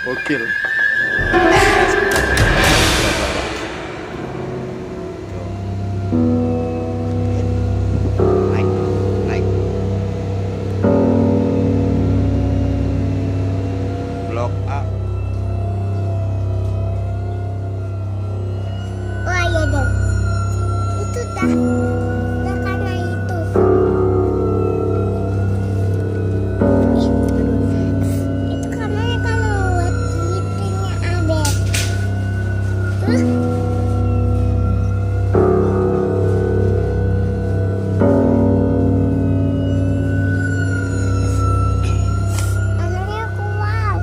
Gokil. Naik, naik. Blok A. Wah iya dong. Itu dah karena itu. Itu kamarnya kalau buat giginya Abel. Kamarnya kuat.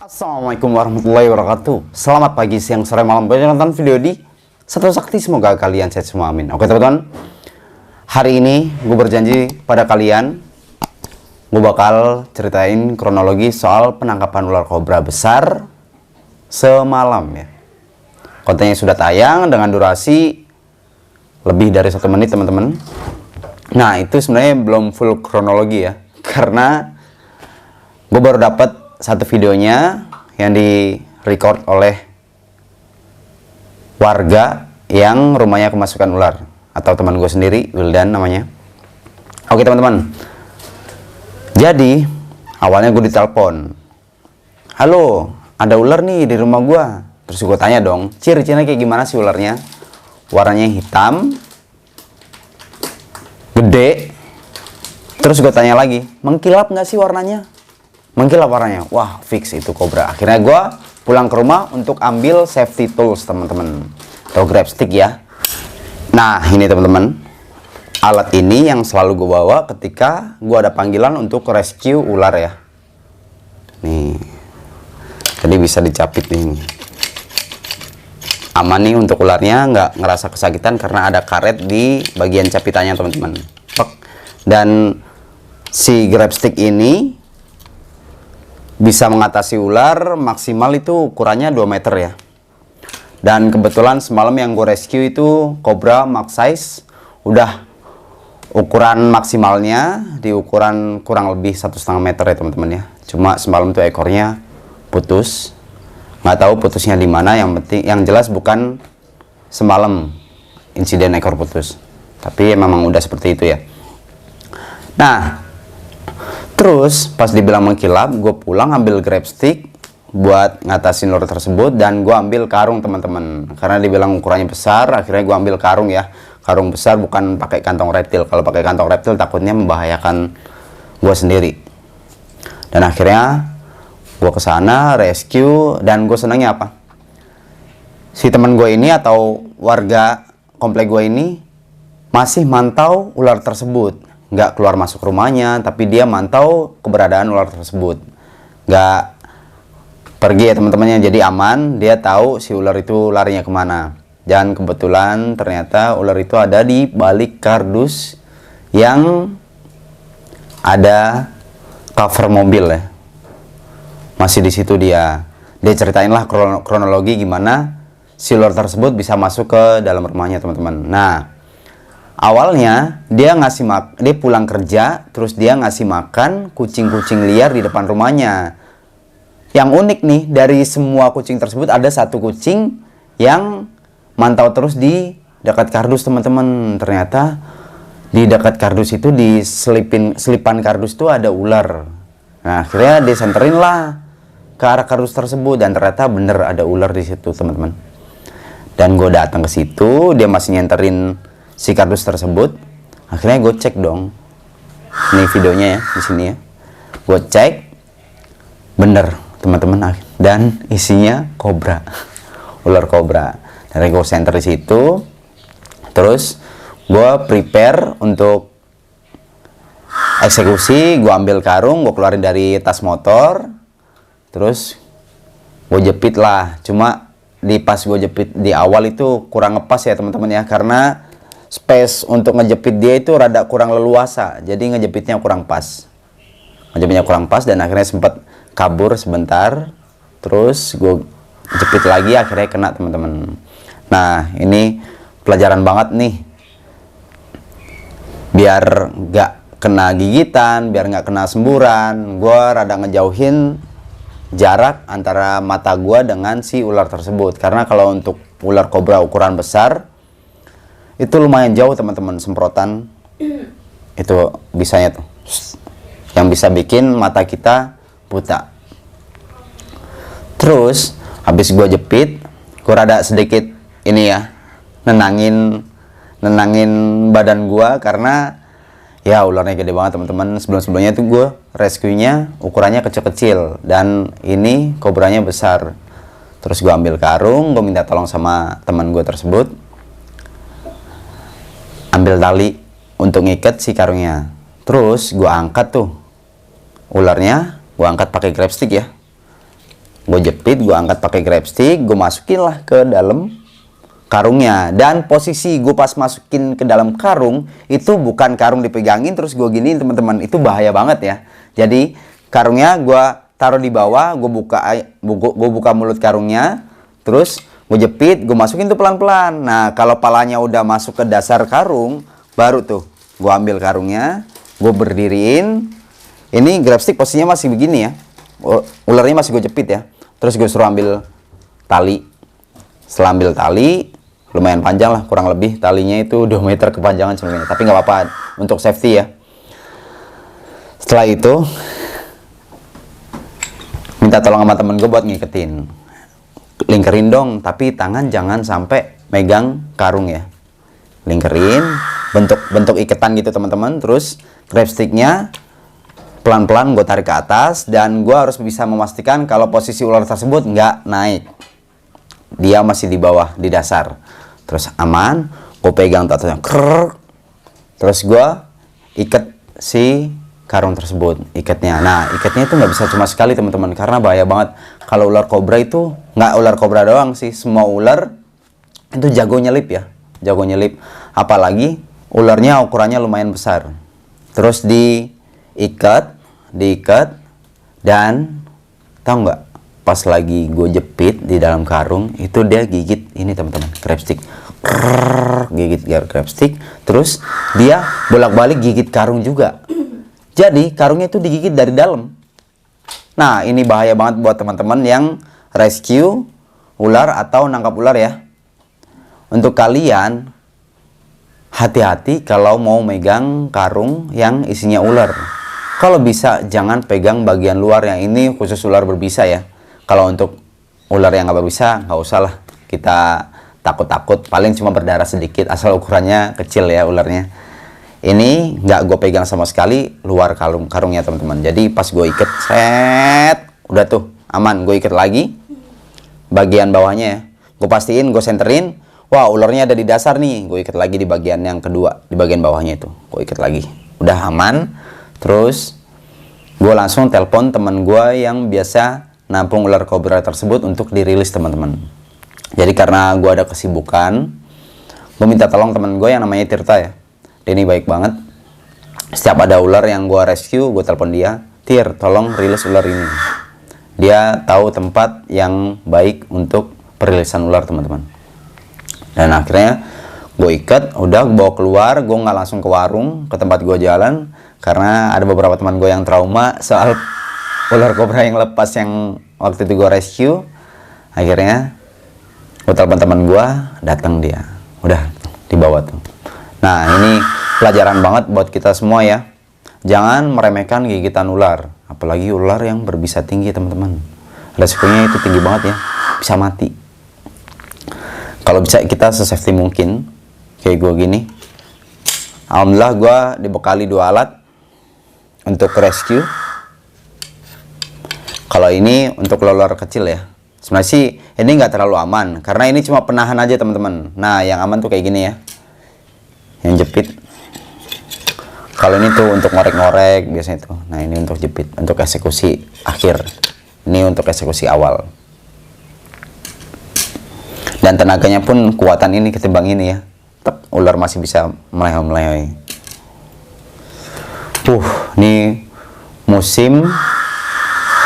Assalamualaikum warahmatullahi wabarakatuh. Selamat pagi, siang, sore, malam. Bagi nonton video di Satu Sakti, semoga kalian sehat semua, amin. Oke teman-teman, hari ini gue berjanji pada kalian, gue bakal ceritain kronologi soal penangkapan ular kobra besar semalam ya. Kontennya sudah tayang dengan durasi lebih dari 1 menit teman-teman. Nah itu sebenarnya belum full kronologi ya, karena gue baru dapat satu videonya yang di record oleh warga yang rumahnya kemasukan ular, atau teman gue sendiri, Wildan namanya. Oke teman-teman, jadi awalnya gue ditelepon, halo ada ular nih di rumah gue. Terus gue tanya dong, ciri-cirinya kayak gimana sih ularnya? Warnanya hitam, gede. Terus gue tanya lagi, mengkilap nggak sih warnanya? Mengkilap warnanya. Wah, fix itu kobra. Akhirnya gue pulang ke rumah untuk ambil safety tools teman-teman, atau grab stick ya. Nah ini teman-teman, alat ini yang selalu gue bawa ketika gue ada panggilan untuk rescue ular ya. Nih, jadi bisa dicapit nih. Aman nih untuk ularnya, nggak ngerasa kesakitan karena ada karet di bagian capitannya teman-teman. Dan si grab stick ini bisa mengatasi ular maksimal itu ukurannya 2 meter ya. Dan kebetulan semalam yang gue rescue itu Cobra max size, udah ukuran maksimalnya di ukuran kurang lebih 1,5 meter ya teman-teman ya. Cuma semalam tuh ekornya putus, nggak tahu putusnya di mana. Yang penting, yang jelas bukan semalam insiden ekor putus, tapi memang udah seperti itu ya. Nah terus pas dibilang mengkilap, gue pulang ambil grab stick buat ngatasin ular tersebut, dan gue ambil karung teman-teman. Karena dibilang ukurannya besar, akhirnya gue ambil karung ya. Karung besar, bukan pakai kantong reptil. Kalau pakai kantong reptil takutnya membahayakan gue sendiri. Dan akhirnya gue kesana rescue, dan gue senangnya apa? Si teman gue ini atau warga komplek gue ini masih mantau ular tersebut. Nggak keluar masuk rumahnya, tapi dia mantau keberadaan ular tersebut. Nggak pergi ya teman-temannya, jadi aman. Dia tahu si ular itu larinya kemana. Dan kebetulan ternyata ular itu ada di balik kardus yang ada cover mobil ya. Masih di situ dia. Dia ceritainlah kronologi gimana si ular tersebut bisa masuk ke dalam rumahnya teman-teman. Nah awalnya dia dia pulang kerja, terus dia ngasih makan kucing-kucing liar di depan rumahnya. Yang unik nih, dari semua kucing tersebut ada satu kucing yang mantau terus di dekat kardus teman-teman. Ternyata di dekat kardus itu, di selipan kardus itu ada ular. Nah akhirnya dia senterin lah ke arah kardus tersebut, dan ternyata bener ada ular di situ teman-teman. Dan gue datang ke situ, dia masih nyenterin si kardus tersebut. Akhirnya gue cek dong, ini videonya ya di sini ya. Gue cek, bener teman-teman, dan isinya kobra, ular kobra. Dari gue center di situ, terus gue prepare untuk eksekusi. Gue ambil karung, gue keluarin dari tas motor, terus gue jepit lah. Cuma pas gue jepit di awal itu kurang ngepas ya teman-teman ya, karena space untuk ngejepit dia itu rada kurang leluasa, jadi ngejepitnya kurang pas. Jepitnya kurang pas dan akhirnya sempat kabur sebentar. Terus gue jepit lagi, akhirnya kena teman-teman. Nah, ini pelajaran banget nih. Biar nggak kena gigitan, biar nggak kena semburan, gue rada ngejauhin jarak antara mata gue dengan si ular tersebut. Karena kalau untuk ular kobra ukuran besar itu lumayan jauh teman-teman, semprotan itu bisanya tuh yang bisa bikin mata kita buta. Terus habis gue jepit, gue rada sedikit ini ya, nenangin badan gue karena ya ularnya gede banget teman-teman. Sebelumnya itu gue rescue-nya ukurannya kecil-kecil dan ini kobranya besar. Terus gue ambil karung, gue minta tolong sama teman gue tersebut, ambil tali untuk ngikat si karungnya. Terus gue angkat tuh ularnya, gue angkat pakai grab stick ya. Gue jepit, gue angkat pakai grab stick, gue masukin lah ke dalam karungnya. Dan posisi gue pas masukin ke dalam karung itu bukan karung dipegangin terus gue gini teman-teman, itu bahaya banget ya. Jadi karungnya gue taruh di bawah, gue buka mulut karungnya, terus gue jepit, gue masukin tuh pelan-pelan. Nah kalau palanya udah masuk ke dasar karung, baru tuh gue ambil karungnya, gue berdiriin. Ini grab stick posisinya masih begini ya, ularnya masih gue jepit ya. Terus gue suruh ambil tali. Setelah ambil tali, lumayan panjang lah, kurang lebih talinya itu 2 meter kepanjangan sebenarnya, tapi nggak apa-apa untuk safety ya. Setelah itu minta tolong sama temen gue buat ngiketin, lingkerin dong, tapi tangan jangan sampai megang karung ya, lingkerin bentuk iketan gitu teman-teman. Terus grab sticknya pelan-pelan gue tarik ke atas dan gue harus bisa memastikan kalau posisi ular tersebut nggak naik, dia masih di bawah di dasar. Terus aman, gue pegang atasnya, terus gue ikat si karung tersebut, ikatnya. Nah ikatnya itu nggak bisa cuma sekali teman-teman, karena bahaya banget. Kalau ular kobra itu nggak ular kobra doang sih, semua ular itu jago nyelip ya, jago nyelip. Apalagi ularnya ukurannya lumayan besar. Terus diikat dan tahu nggak? Pas lagi gue jepit di dalam karung itu dia gigit ini teman-teman, grab stick, gigit grab stick, terus dia bolak-balik gigit karung juga. Jadi karungnya itu digigit dari dalam. Nah ini bahaya banget buat teman-teman yang rescue ular atau nangkap ular ya. Untuk kalian hati-hati kalau mau megang karung yang isinya ular. Kalau bisa jangan pegang bagian luar, yang ini khusus ular berbisa ya. Kalau untuk ular yang nggak berbisa, nggak usah lah kita takut-takut, paling cuma berdarah sedikit asal ukurannya kecil ya ularnya. Ini nggak gue pegang sama sekali luar karungnya teman-teman. Jadi pas gue ikat, set, udah tuh aman. Gue ikat lagi bagian bawahnya ya. Gue pastiin, gue senterin. Wah ularnya ada di dasar nih. Gue ikat lagi di bagian yang kedua, di bagian bawahnya itu. Gue ikat lagi. Udah aman. Terus gue langsung telepon teman gue yang biasa nampung ular kobra tersebut untuk dirilis teman-teman. Jadi karena gue ada kesibukan, gue minta tolong teman gue yang namanya Tirta ya. Dia ini baik banget. Setiap ada ular yang gue rescue, gue telepon dia, Tir, tolong rilis ular ini. Dia tahu tempat yang baik untuk perilisan ular teman-teman. Dan akhirnya gue ikat, udah gue bawa keluar. Gue nggak langsung ke warung, ke tempat gue jalan, karena ada beberapa teman gue yang trauma soal ular kobra yang lepas yang waktu itu gue rescue. Akhirnya gue telepon teman gue, datang dia, udah dibawa tuh. Nah ini pelajaran banget buat kita semua ya. Jangan meremehkan gigitan ular, apalagi ular yang berbisa tinggi teman-teman. Resikonya itu tinggi banget ya, bisa mati. Kalau bisa kita se-safety mungkin, kayak gue gini. Alhamdulillah gue dibekali 2 alat untuk rescue. Kalau ini untuk ular kecil ya. Sebenarnya sih ini nggak terlalu aman, karena ini cuma penahan aja teman-teman. Nah yang aman tuh kayak gini ya, yang jepit. Kalau ini tuh untuk ngorek-ngorek biasanya tuh. Nah ini untuk jepit, untuk eksekusi akhir. Ini untuk eksekusi awal. Dan tenaganya pun kuatan ini ketimbang ini ya. Tetap ular masih bisa melehoi-melehoi. Ini musim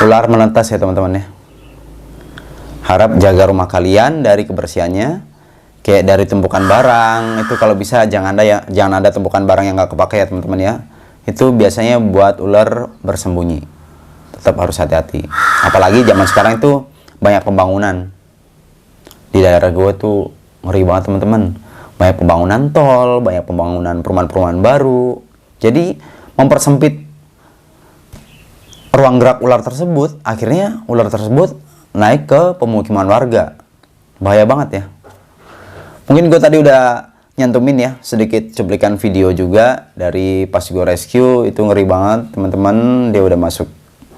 ular menetas ya teman-teman ya. Harap jaga rumah kalian dari kebersihannya. Kayak dari tumpukan barang itu kalau bisa jangan ada tumpukan barang yang nggak kepake ya teman-teman ya. Itu biasanya buat ular bersembunyi. Tetap harus hati-hati. Apalagi zaman sekarang itu banyak pembangunan. Di daerah gue tuh ngeri banget teman-teman. Banyak pembangunan tol, banyak pembangunan perumahan-perumahan baru. Jadi mempersempit ruang gerak ular tersebut. Akhirnya ular tersebut naik ke pemukiman warga. Bahaya banget ya. Mungkin gue tadi udah nyantumin ya sedikit cuplikan video juga dari pas gue rescue. Itu ngeri banget teman-teman. Dia udah masuk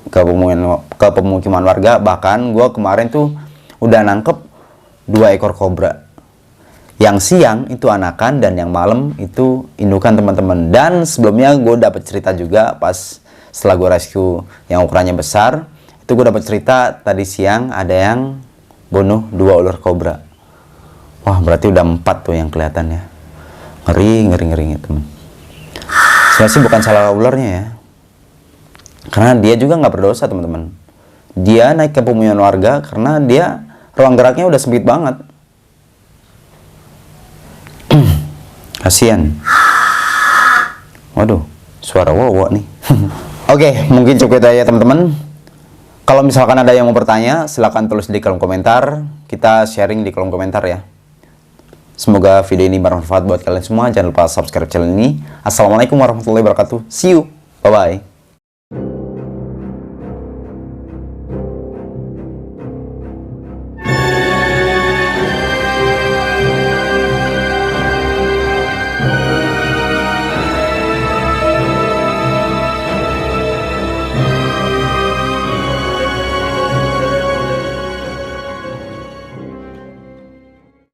ke pemukiman warga. Bahkan gue kemarin tuh udah nangkep 2 ekor kobra. Yang siang itu anakan dan yang malam itu indukan teman-teman. Dan sebelumnya gue dapet cerita juga pas setelah gue rescue yang ukurannya besar. Itu gue dapet cerita tadi siang ada yang bunuh 2 ular kobra. Wah, berarti udah 4 tuh yang kelihatan ya. Ngeri teman. Sebenarnya sih bukan salah ularnya ya. Karena dia juga nggak berdosa teman-teman. Dia naik ke pemukiman warga karena dia ruang geraknya udah sempit banget. Kasian. Waduh, suara wowo nih. Oke, mungkin cukup itu aja teman-teman. Kalau misalkan ada yang mau bertanya, silahkan tulis di kolom komentar. Kita sharing di kolom komentar ya. Semoga video ini bermanfaat buat kalian semua. Jangan lupa subscribe channel ini. Assalamualaikum warahmatullahi wabarakatuh. See you. Bye-bye.